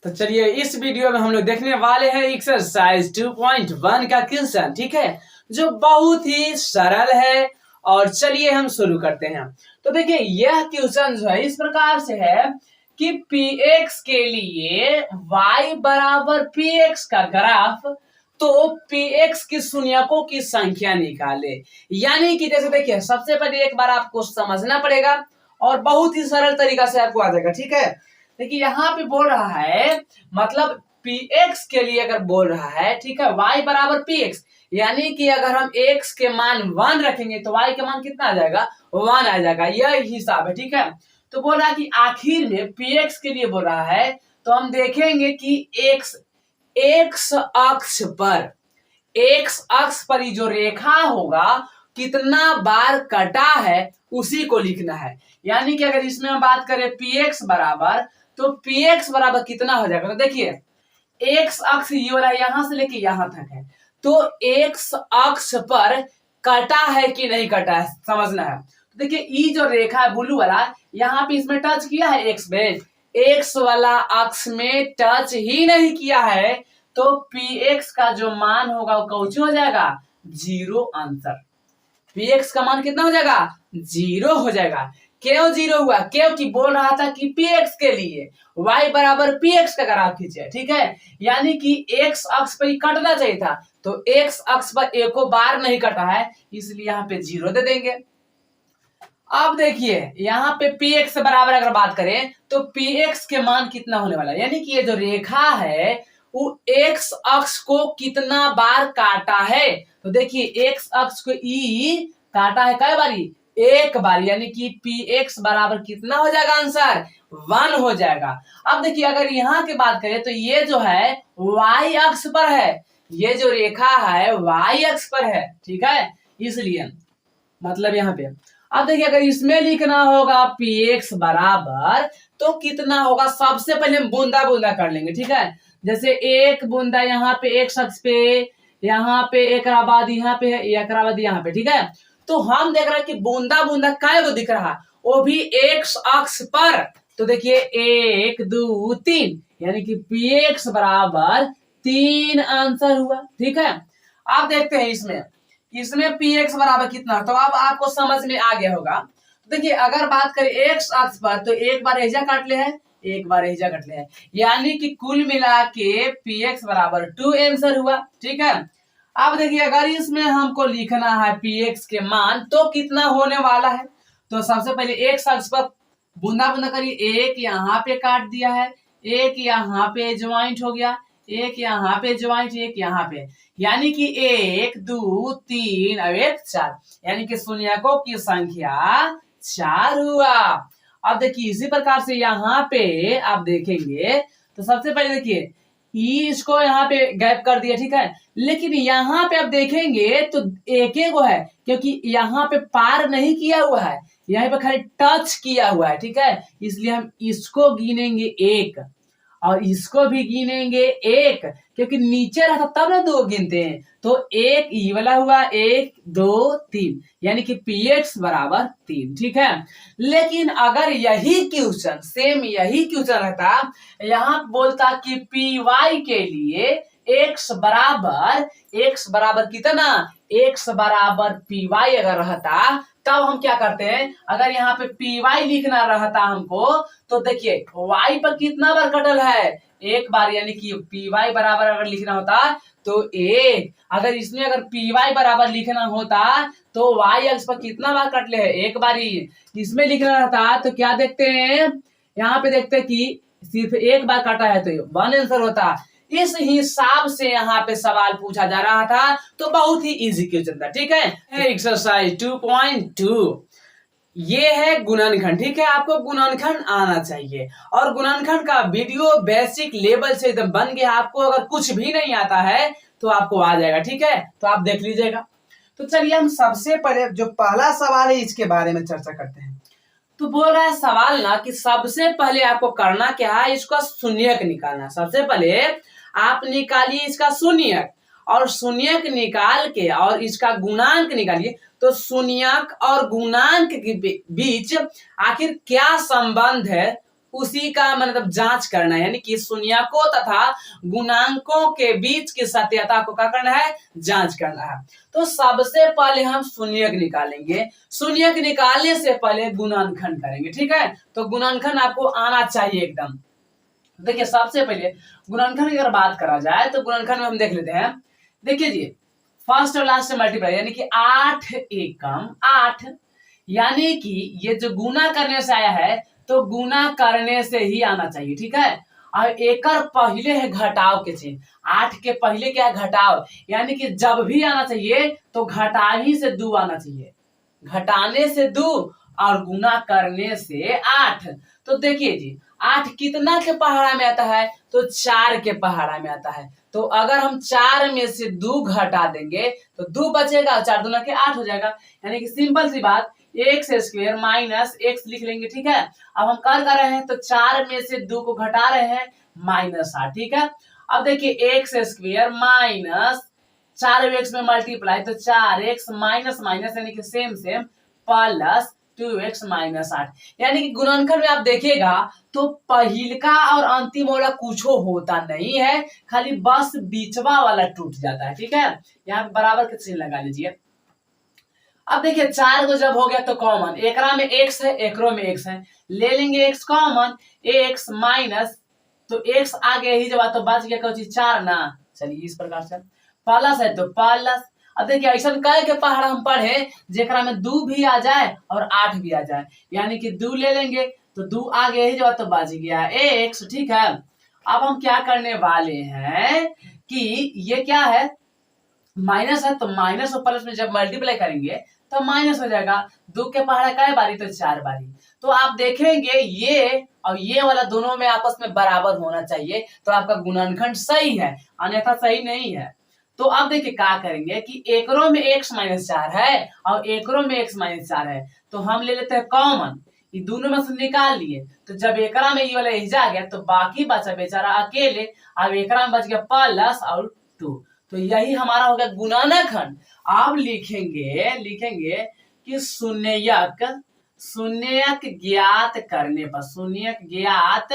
तो चलिए इस वीडियो में हम लोग देखने वाले हैं एक्सरसाइज 2.1 का क्वेश्चन, ठीक है, जो बहुत ही सरल है। और चलिए हम शुरू करते हैं। तो देखिए यह क्वेश्चन जो है इस प्रकार से है कि px के लिए y बराबर px का ग्राफ, तो px की शून्यकों की संख्या निकाले। यानी कि जैसे देखिए सबसे पहले एक बार आपको समझना पड़ेगा और बहुत ही सरल तरीका से आपको आ जाएगा, ठीक है। देखिए यहाँ पे बोल रहा है, मतलब px के लिए अगर बोल रहा है, ठीक है, y बराबर px, यानी कि अगर हम x के मान 1 रखेंगे तो y के मान कितना आ जाएगा, 1 आ जाएगा। यह हिसाब है, ठीक है। तो बोल रहा है कि आखिर में px के लिए बोल रहा है, तो हम देखेंगे कि x अक्ष पर ही जो रेखा होगा कितना बार कटा है उसी को लिखना है। यानी कि अगर इसमें हम बात करें px बराबर, तो px बराबर कितना हो जाएगा, तो देखिए x अक्ष ये वाला यहां से लेके यहां तक है, तो x अक्ष पर कटा है कि नहीं कटा है समझना है। तो देखिए ये जो रेखा है ब्लू वाला, यहाँ पे इसमें टच किया है x में, x वाला अक्ष में टच ही नहीं किया है, तो px का जो मान होगा वो कौन हो जाएगा, 0 आंसर। px का मान कितना हो जाएगा, 0 हो जाएगा। क्यों 0 हुआ, क्योंकि बोल रहा था कि px के लिए y बराबर px का ग्राफ खींचे, ठीक है। यानी कि x अक्ष पर ही कटना चाहिए था, तो x अक्ष पर एको बार नहीं कटा है, इसलिए यहाँ पे 0 दे देंगे। अब देखिए यहाँ पे px बराबर अगर बात करें तो px के मान कितना होने वाला है, यानी कि ये जो रेखा है वो x अक्ष को कितना बार काटा है। तो देखिए x अक्ष को ई काटा है कई बारी, एक बार, यानी कि px बराबर कितना हो जाएगा आंसर, 1 हो जाएगा। अब देखिए अगर यहाँ की बात करें तो ये जो है y अक्ष पर है, ये जो रेखा है y अक्ष पर है, ठीक है, इसलिए मतलब यहाँ पे। अब देखिए अगर इसमें लिखना होगा px बराबर, तो कितना होगा, सबसे पहले हम बूंदा बूंदा कर लेंगे, ठीक है। जैसे एक बूंदा यहाँ पे x अक्ष पे, यहाँ पे एक बाद यहाँ पे, एक बाद यहाँ पे, ठीक है। तो हम देख रहे हैं कि बूंदा बूंदा काय को दिख रहा, वो भी x अक्ष पर। तो देखिए 1 2 3, यानी कि px बराबर 3 आंसर हुआ, ठीक है। आप देखते हैं इसमें px बराबर कितना, तो अब आपको समझ में आ गया होगा। तो देखिए अगर बात करें x अक्ष पर, तो एक बार एजा काट ले है, एक बार एजा काट ले है, यानी कि कुल मिला के px बराबर 2 आंसर हुआ, ठीक है। अब देखिए अगर इसमें हमको लिखना है px के मान, तो कितना होने वाला है, तो सबसे पहले x अक्ष पर बूंदा बूंदा करिए, एक यहाँ पे काट दिया है, एक यहाँ पे ज्वाइंट हो गया, एक यहाँ पे ज्वाइंट, एक यहाँ पे, यानी कि 1 2 3 और 1 4, यानी कि शून्यकों की संख्या 4 हुआ। अब देखिए इसी प्रकार से यहाँ पे आप देखेंगे, तो सबसे पहले देखिए इसको यहाँ पे गैप कर दिया, ठीक है, लेकिन यहाँ पे आप देखेंगे तो एक एक है, क्योंकि यहाँ पे पार नहीं किया हुआ है, यहाँ पे खाली टच किया हुआ है, ठीक है, इसलिए हम इसको गिनेंगे 1 और इसको भी गिनेंगे 1, क्योंकि नीचे रहता तब ना 2 गिनते हैं। तो 1 ई वाला हुआ, 1 2 3, यानी कि px बराबर 3, ठीक है। लेकिन अगर यही क्वेश्चन, सेम यही क्वेश्चन रहता, यहाँ बोलता कि py के लिए x बराबर कितना, x बराबर py अगर रहता, तब हम क्या करते हैं, अगर यहाँ पे py लिखना रहता हमको, तो देखिए y पर कितना बार कटल है, एक बार, यानी कि py बराबर अगर लिखना होता तो 1, अगर इसमें अगर py बराबर लिखना होता तो y अक्ष पर कितना बार कटले है, एक बार ही। इसमें लिखना रहता तो क्या देखते हैं, यहाँ पे देखते हैं कि सिर्फ एक बार काटा है तो 1 आंसर होता। इस हिसाब से यहाँ पे सवाल पूछा जा रहा था, तो बहुत ही इजी क्वेश्चन था, ठीक है। एक्सरसाइज 2.2 ये है गुणनखंड, ठीक है, आपको गुणनखंड आना चाहिए, और गुणनखंड का वीडियो बेसिक लेवल से एकदम बन गया। आपको अगर कुछ भी नहीं आता है तो आपको आ जाएगा, ठीक है, तो आप देख लीजिएगा। तो चलिए हम सबसे पहले जो पहला सवाल है इसके बारे में चर्चा करते हैं। तो बोल रहा है सवाल ना कि सबसे पहले आपको करना क्या है, इसका शून्यक निकालना। सबसे पहले आप निकालिए इसका शून्यक, और शून्यक निकाल के और इसका गुणांक निकालिए। तो शून्यक और गुणांक के बीच आखिर क्या संबंध है उसी का मतलब जांच करना है, यानी कि शून्यकों तथा गुणांकों के बीच की सत्यता को क्या करना है, जांच करना है। तो सबसे पहले हम शून्यक निकालेंगे, शून्यक निकालने से पहले गुणनखंड करेंगे, ठीक है। तो गुणनखंड आपको आना चाहिए एकदम। देखिए सबसे पहले गुणनखंड की अगर बात करा जाए तो गुणनखंड में हम देख लेते हैं। देखिए जी, फर्स्ट और लास्ट से मल्टीप्लाई, यानी कि 8 एकम 8, यानी कि ये जो गुना करने से आया है तो गुना करने से ही आना चाहिए, ठीक है। और एकर पहले है घटाव के चिन्ह, 8 के पहले क्या है, घटाव, यानी कि जब भी आना चाहिए तो घटावी से 2 आना चाहिए, घटाने से 2 और गुना करने से 8। तो देखिए जी 8 कितना के पहाड़ा में आता है, तो 4 के पहाड़ा में आता है। तो अगर हम 4 में से 2 घटा देंगे तो 2 बचेगा, 4 दूना के 8 हो जाएगा। यानी कि सिंपल सी बात, एक्स स्क्वायर माइनस एक्स लिख लेंगे, ठीक है। अब हम कर रहे हैं तो 4 में से 2 को घटा रहे हैं, -8, ठीक है। अब देखिए एक्स स्क्वायर माइनस 4 एक्स में मल्टीप्लाई तो 4x माइनस माइनस यानी कि same same plus 2x minus 8, यानी कि गुणनखंड में आप देखिएगा तो पहिलका और अंतिम वाला कुछ होता नहीं है, खाली बस बीचवा वाला टूट जाता है, ठीक है। यहाँ पे बराबर के चिन्ह लगा लीजिए। अब देखिए 4 को जब हो गया तो कॉमन, एकरा में x है एकरो में x है, ले लेंगे x कॉमन, x माइनस तो x आ गया ही जब तो बच गया कोई चीज 4 ना, चलिए इस प्रकार से प्लस है तो प्लस। अब देखिए ऐसा कह के पहाड़ हम पढ़े जेकरा में 2 भी आ जाए और 8 भी आ जाए, यानी कि 2 ले लेंगे तो 2 आ गया ही जब तो बच गया x, ठीक है। अब हम क्या करने वाले हैं कि ये क्या है, माइनस है तो माइनस और प्लस में जब मल्टीप्लाई करेंगे तो माइनस हो जाएगा, 2 के पहाड़ा काय बारी तो 4 बारी। तो आप देखेंगे ये और ये वाला दोनों में आपस में बराबर होना चाहिए, तो आपका गुणनखंड सही है, अन्यथा सही नहीं है। तो अब देखिए क्या करेंगे कि एकरों में x माइनस 4 है और एकरों में x माइनस 4 है, तो हम ले लेते हैं कॉमन, ये दोनों में से निकाल लिए, तो जब एकरा में ये वाला हिजा गया तो बाकी बचा बेचारा अकेले, अब एकरा में बच गया प्लस और 2, तो यही हमारा हो गया गुणनखंड। अब लिखेंगे कि शून्यक ज्ञात करने पर, शून्यक ज्ञात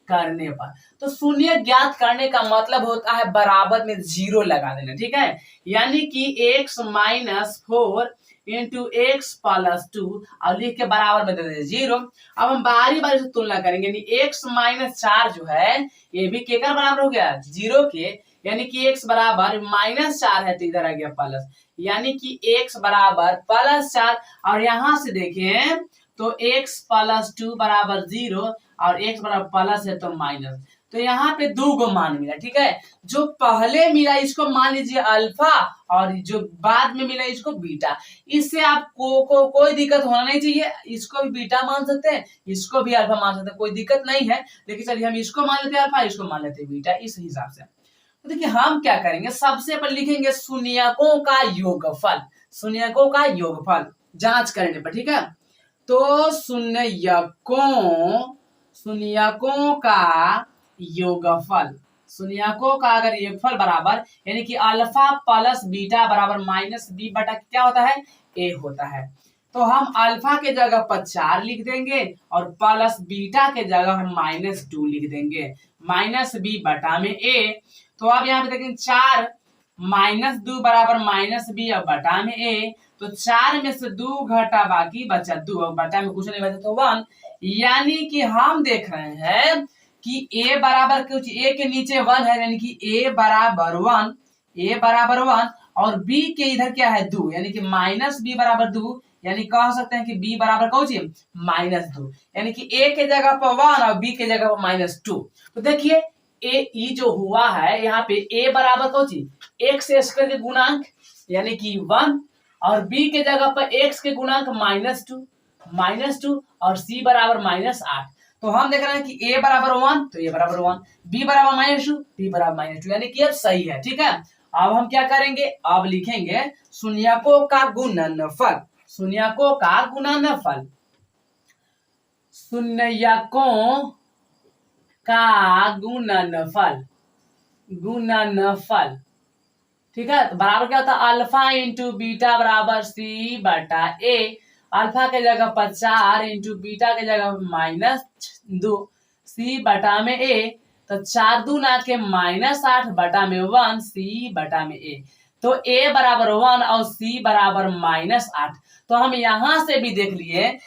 करने पर, तो शून्य ज्ञात करने का मतलब होता है बराबर में 0 लगा देना, ठीक है। यानी कि x minus 4 into x plus 2 और लिख के बराबर में दे दें 0। अब हम बारी बारी से तुलना करेंगे, यानी x माइनस 4 जो है ये भी के का बराबर हो गया 0 के, यानी कि x बराबर -4 है तो इधर आ गया प्लस, यानी कि x बराबर +4। और यहां से देखें तो x प्लस 2 बराबर 0 और x बराबर प्लस है तो माइनस, तो यहाँ पे 2 गो मान मिला, ठीक है। जो पहले मिला इसको मान लीजिए अल्फा और जो बाद में मिला इसको बीटा। इससे आपको कोई दिक्कत होना नहीं चाहिए, इसको भी बीटा मान सकते हैं, इसको भी अल्फा मान सकते हैं, कोई दिक्कत नहीं है। लेकिन चलिए हम इसको मान लेते हैं अल्फा, इसको मान लेते हैं बीटा, इस हिसाब से। तो देखिए हम क्या करेंगे, सबसे पहले लिखेंगे शून्यकों का योगफल, शून्यकों का योगफल जांच करने पर, ठीक है। तो शून्यकों का योगफल, शून्यकों का अगर योगफल बराबर, यानी कि अल्फा प्लस बीटा बराबर माइनस बी बटा क्या होता है, ए होता है। तो हम अल्फा के जगह पर 4 लिख देंगे और प्लस बीटा के जगह हम -2 लिख देंगे, माइनस बी बटा में ए। तो आप यहाँ पे देखें 4 -2 बराबर -b और बटा में ए, तो 4 में से 2 घटा बाकी बचा 2 और बटा में कुछ नहीं बचा तो 1, यानी कि हम देख रहे हैं कि a बराबर कुछ a के नीचे 1 है, यानी कि a बराबर 1 और b के इधर क्या है 2, यानी कि -b बराबर 2, यानी कह सकते हैं कि b बराबर कौन सी -2, यानी कि a के जगह पर 1 और b के जगह पर -2। तो देखिए ए जो हुआ है यहाँ पे a बराबर कौन सी एक्स स्क्वायर के गुणांक यानी कि 1 और b के जगह पर x के गुणांक -2 और c बराबर -8। तो हम देख रहे हैं कि a बराबर 1 तो a बराबर 1, b बराबर -2 b बराबर -2, यानी कि अब सही है, ठीक है। अब हम क्या करेंगे, अब लिखेंगे शून्यकों का गुणनफल, शून्यकों का गुणनफल, शून्यकों का गुणनफल, ठीक है। तो बराबर क्या होता है, अल्फा इंटू बीटा बराबर सी बटा ए, अल्फा के जगह पर 4 इंटू बीटा के जगह -2, सी बटा में ए, तो 4 दूना के -8 बटा में 1 सी बटा में ए। तो ए बराबर 1 और सी बराबर -8। तो हम यहां से भी देख लिए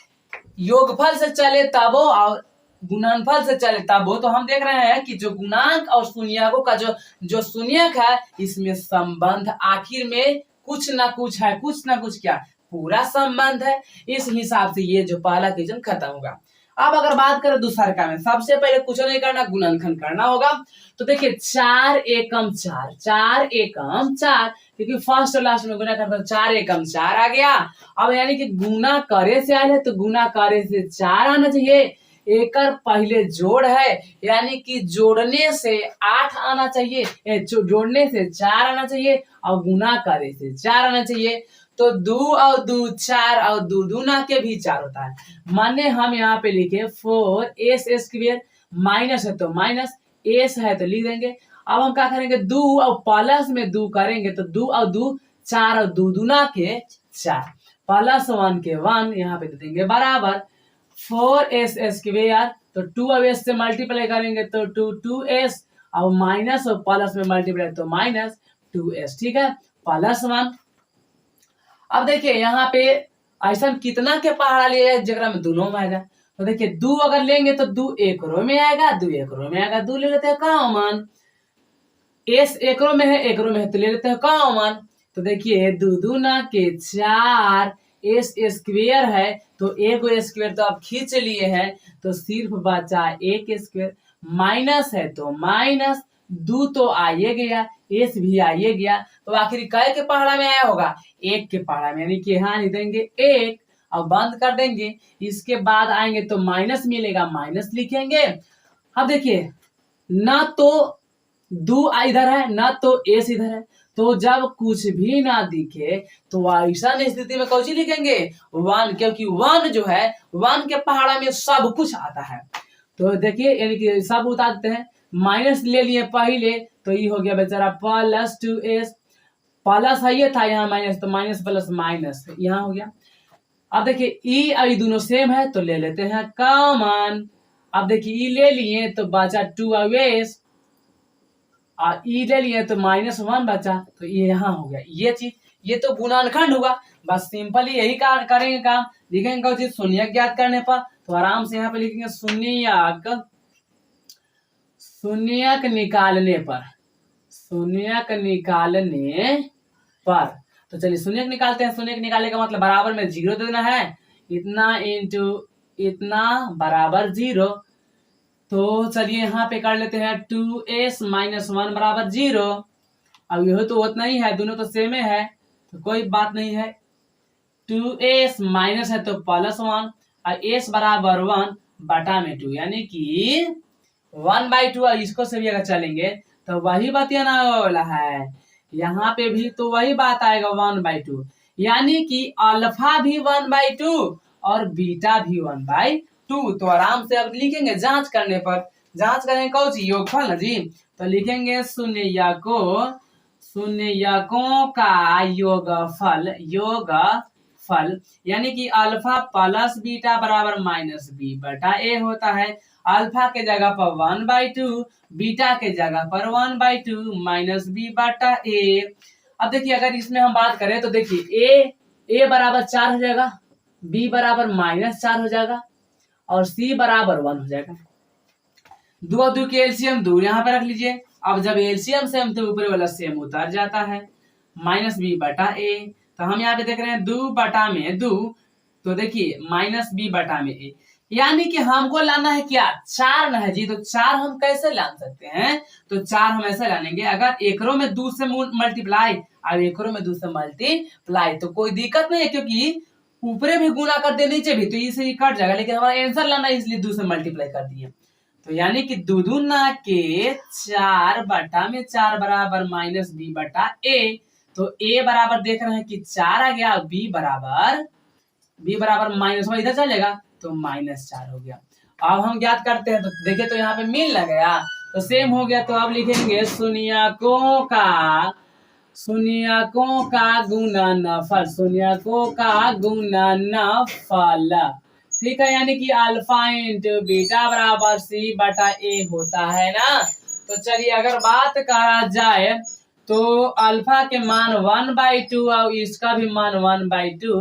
योगफल से चले तब और गुणनफल से चले तब, तो हम देख रहे हैं कि जो गुणांक और शून्यकों का जो शून्यक है इसमें संबंध आखिर में कुछ ना कुछ है, कुछ ना कुछ क्या पूरा संबंध है। इस हिसाब से ये जो पहला क्वेश्चन खत्म होगा। अब अगर बात करें दूसरा का में, सबसे पहले कुछ नहीं करना, गुणनखंड करना होगा। तो देखिए 4 एकम 4, 4 एकम 4, क्योंकि फर्स्ट और लास्ट में गुना करते 4 एकम 4 आ गया। अब यानी कि गुना करे से आए तो गुना करे से 4 आना चाहिए। एकर पहले जोड़ है, यानी कि जोड़ने से 8 आना चाहिए, जोड़ने से 4 आना चाहिए और गुना करे से 4 आना चाहिए। तो 2 और 2 4 और 2 दूना के भी 4 होता है। माने हम यहाँ पे लिखे 4s², माइनस है तो माइनस, एस है तो लिख देंगे। अब हम क्या करेंगे 2 और प्लस में 2 करेंगे तो 2 और 2 4 और 2 दूना के 4, प्लस 1 के 1 यहाँ पे दे देंगे बराबर 4s²। तो 2 अब s से मल्टीप्लाई करेंगे तो 2s और माइनस और प्लस में मल्टीप्लाई तो -2s, ठीक है, +1। अब देखिए यहाँ पे ऐसा कितना के पहाड़ा लिया है जगह में दोनों में आएगा। तो देखिए 2 अगर लेंगे तो 2 एक रो में आएगा, 2 एक रो में आएगा, 2 ले लेते हैं कॉमन। एस एक रो में है, एक रो में है तो ले लेते हैं कॉमन। तो देखिए 2 दूना के 4, s² है तो एक स्क्वायर तो आप खींच लिए हैं, तो सिर्फ बचा 1²। माइनस है तो माइनस, 2 तो आइए गया, एस भी आइए गया, तो आखिर कै के पहाड़ा में आया होगा 1 के पहाड़ा में, यानी कि यहाँ लिख देंगे 1 और बंद कर देंगे। इसके बाद आएंगे तो माइनस मिलेगा, माइनस लिखेंगे। अब देखिए ना तो 2 इधर है ना तो एस इधर है, तो जब कुछ भी ना दिखे तो ऐसा स्थिति में कौन सी लिखेंगे 1, क्योंकि 1 जो है 1 के पहाड़ा में सब कुछ आता है। तो देखिए यानी कि सब उतारते हैं, माइनस ले लिए पहले तो ये हो गया बेचारा +2s, प्लस है ये था यहाँ माइनस, तो माइनस प्लस माइनस यहाँ हो गया। अब देखिए ई और ये दोनों सेम है तो ले लेते हैं कॉमन। अब देखिए ई ले लिए तो बचा 2s और ई ले लिए तो -1 बचा, तो ये यहाँ हो गया ये चीज। ये तो गुणनखंड हुआ, बस सिंपली यही करेंगे काम। लिखेंगे कौन चीज शून्यक ज्ञात करने पर, तो आराम से यहाँ पे लिखेंगे शून्यक निकालने पर, शून्यक निकालने पर। तो चलिए शून्यक निकालते हैं। शून्यक निकालने का मतलब बराबर में 0 दे देना है, इतना इंटू इतना बराबर 0। तो चलिए यहाँ पे कर लेते हैं 2s - 1 बराबर 0। अब यह तो उतना ही है, दोनों तो सेम है तो कोई बात नहीं है। 2s माइनस है तो +1 और s बराबर 1 बटा में 2, यानी कि 1/2। इसको से भी अगर चलेंगे तो वही बतियाना वाला है, यहाँ पे भी तो वही बात आएगा 1/2, यानी कि अल्फा भी 1/2 और बीटा भी 1/2। तो आराम से अब लिखेंगे जांच करने पर, जांच करेंगे कौन सी योगफल ना जी, तो लिखेंगे शून्यकों का योगफल, यानी कि अल्फा प्लस बीटा बराबर -b/a होता है। अल्फा के जगह पर 1/2, बीटा के जगह पर 1/2 -b/a। अब देखिए अगर इसमें हम बात करें तो देखिए a बराबर 4 हो जाएगा, b बराबर -4 हो जाएगा और c बराबर 1 हो जाएगा। 2 और 2 के एलसीएम 2 यहाँ पे रख लीजिए। अब जब एलसीएम सेम तो ऊपर वाला सेम उतर जाता है, -b/a। तो हम यहाँ पे देख रहे हैं 2 बटा में 2, तो देखिए -b/a, यानी कि हमको लाना है क्या 4 ना है जी। तो 4 हम कैसे लान सकते हैं, तो 4 हम ऐसे लानेंगे, अगर एक रो में 2 से मल्टीप्लाई और एक रो में 2 से मल्टीप्लाई तो कोई दिक्कत नहीं है, क्योंकि ऊपरे भी गुना कर दे नीचे भी तो इसे कट जाएगा, लेकिन हमारा आंसर लाना है इसलिए 2 से मल्टीप्लाई कर दिए। तो यानी कि 2 दूना के 4 बटा में 4 बराबर -b/a। तो a बराबर देख रहे हैं कि 4 आ गया, b बराबर -1 इधर चलेगा तो -4 हो गया। अब हम ज्ञात करते हैं तो देखिए तो यहाँ पे मिल ना गया तो सेम हो गया। तो अब लिखेंगे शून्यकों का गुणनफल, शून्यकों का गुणनफल, ठीक है, यानी कि अल्फा इंटू बीटा बराबर सी बटा ए होता है ना। तो चलिए अगर बात करा जाए तो अल्फा के मान 1/2 और इसका भी मान 1/2,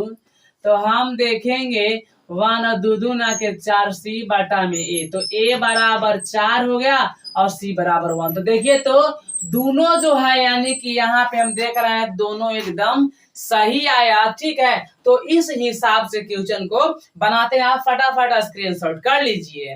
तो हम देखेंगे 1 और 2 दूना के 4 सी बटा में ए, तो ए बराबर 4 हो गया और सी बराबर 1। तो देखिए तो दोनों जो है यानी कि यहाँ पे हम देख रहे हैं दोनों एकदम सही आया। ठीक है, तो इस हिसाब से क्वेश्चन को बनाते हैं, आप फटाफट स्क्रीनशॉट कर लीजिए।